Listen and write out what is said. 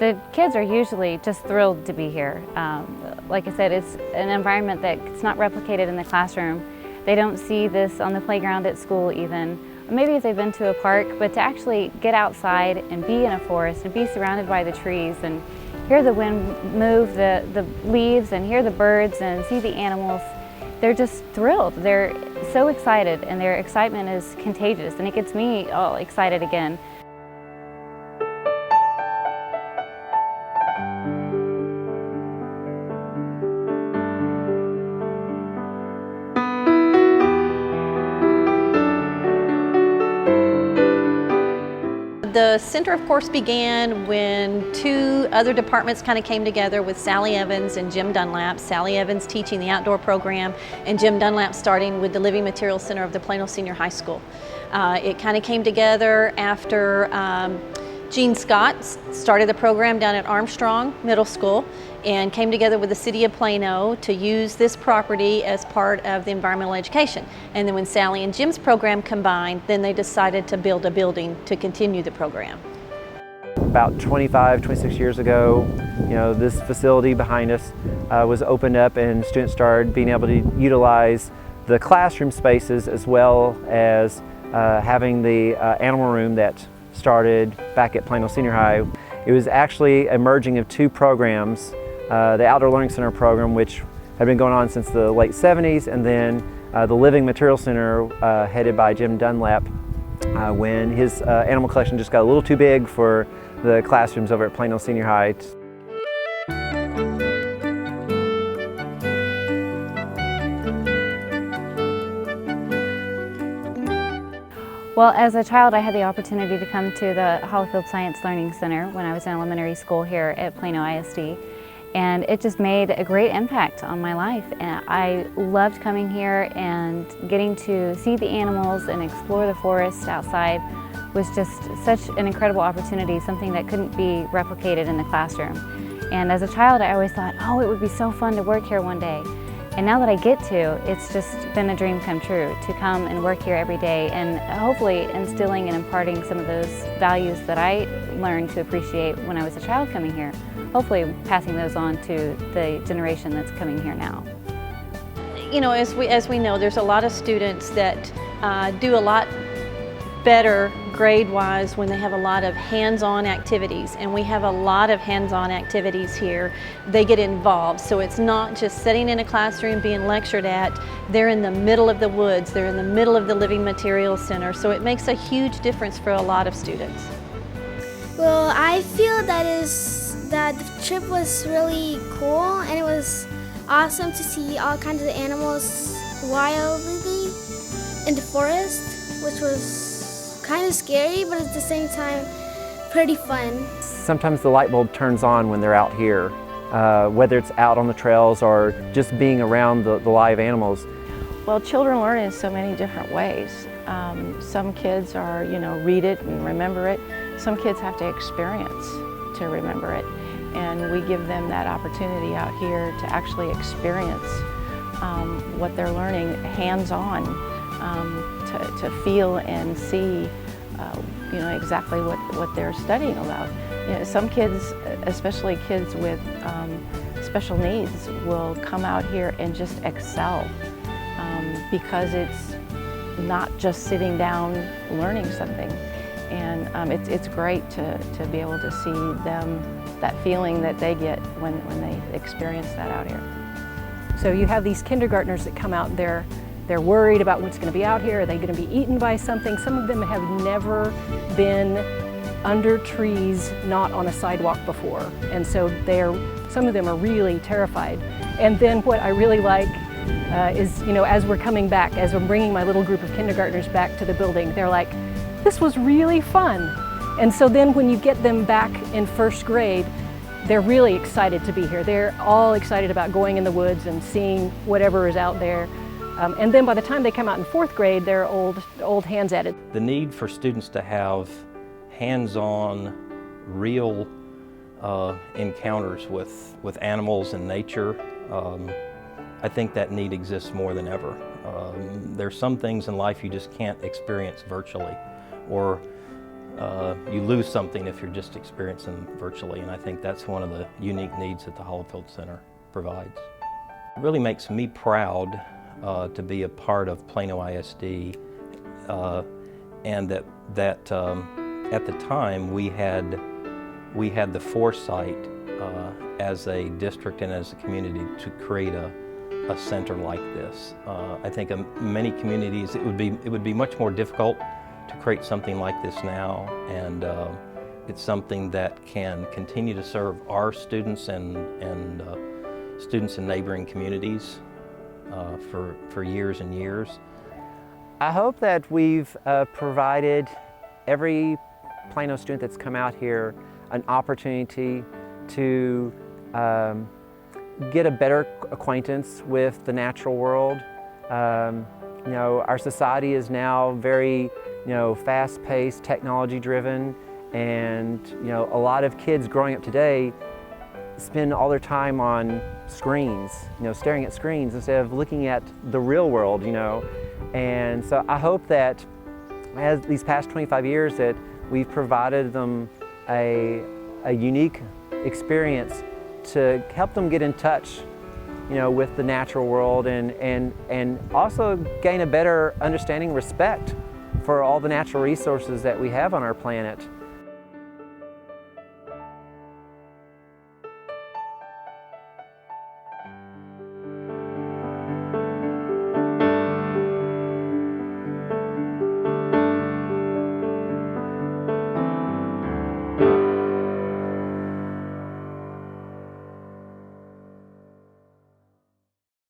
The kids are usually just thrilled to be here. Like I said, it's an environment that's not replicated in the classroom. They don't see this on the playground at school even. Maybe if they've been to a park, but to actually get outside and be in a forest and be surrounded by the trees and hear the wind move the leaves and hear the birds and see the animals, they're just thrilled. They're so excited, and their excitement is contagious, and it gets me all excited again. The center, of course, began when two other departments kind of came together with Sally Evans and Jim Dunlap. Sally Evans teaching the outdoor program, and Jim Dunlap starting with the Living Materials Center of the Plano Senior High School. It kind of came together after Gene Scott started the program down at Armstrong Middle School and came together with the city of Plano to use this property as part of the environmental education. And then when Sally and Jim's program combined, then they decided to build a building to continue the program. About 25, 26 years ago, this facility behind us was opened up, and students started being able to utilize the classroom spaces as well as having the animal room that started back at Plano Senior High. It was actually a merging of two programs, the Outdoor Learning Center program, which had been going on since the late 70s, and then the Living Materials Center headed by Jim Dunlap when his animal collection just got a little too big for the classrooms over at Plano Senior High. Well, as a child, I had the opportunity to come to the Holifield Science Learning Center when I was in elementary school here at Plano ISD, and it just made a great impact on my life. And I loved coming here, and getting to see the animals and explore the forest outside was just such an incredible opportunity, something that couldn't be replicated in the classroom. And as a child, I always thought, oh, it would be so fun to work here one day. And now that I get to, it's just been a dream come true to come and work here every day, and hopefully instilling and imparting some of those values that I learned to appreciate when I was a child coming here, hopefully passing those on to the generation that's coming here now. As we know, there's a lot of students that do a lot better grade-wise when they have a lot of hands-on activities, and we have a lot of hands-on activities here. They get involved, so it's not just sitting in a classroom being lectured at. They're in the middle of the woods, they're in the middle of the Living Materials Center, so it makes a huge difference for a lot of students. Well, I feel that the trip was really cool, and it was awesome to see all kinds of animals wildly in the forest, which was kind of scary, but at the same time pretty fun. Sometimes the light bulb turns on when they're out here, whether it's out on the trails or just being around the live animals. Well, children learn in so many different ways. Some kids are, read it and remember it. Some kids have to experience to remember it. And we give them that opportunity out here to actually experience what they're learning hands-on, to feel and see exactly what they're studying about. Some kids, especially kids with special needs, will come out here and just excel because it's not just sitting down learning something. And it's great to be able to see them, that feeling that they get when they experience that out here. So you have these kindergartners that come out, and they're worried about what's going to be out here. Are they going to be eaten by something? Some of them have never been under trees, not on a sidewalk before. And so some of them are really terrified. And then what I really like is, as we're coming back, as I'm bringing my little group of kindergartners back to the building, they're like, this was really fun. And so then when you get them back in first grade, they're really excited to be here. They're all excited about going in the woods and seeing whatever is out there. And then by the time they come out in fourth grade, they're old hands at it. The need for students to have hands-on, real encounters with animals and nature, I think that need exists more than ever. There's some things in life you just can't experience virtually or you lose something if you're just experiencing virtually, and I think that's one of the unique needs that the Holifield Center provides. It really makes me proud to be a part of Plano ISD, and that at the time we had the foresight as a district and as a community to create a center like this. I think in many communities it would be much more difficult to create something like this now, and it's something that can continue to serve our students and students in neighboring communities for years and years. I hope that we've provided every Plano student that's come out here an opportunity to get a better acquaintance with the natural world. You know, our society is now very, fast-paced, technology-driven, and a lot of kids growing up today spend all their time on screens, staring at screens instead of looking at the real world, And so I hope that as these past 25 years that we've provided them a unique experience to help them get in touch, with the natural world and also gain a better understanding and respect for all the natural resources that we have on our planet.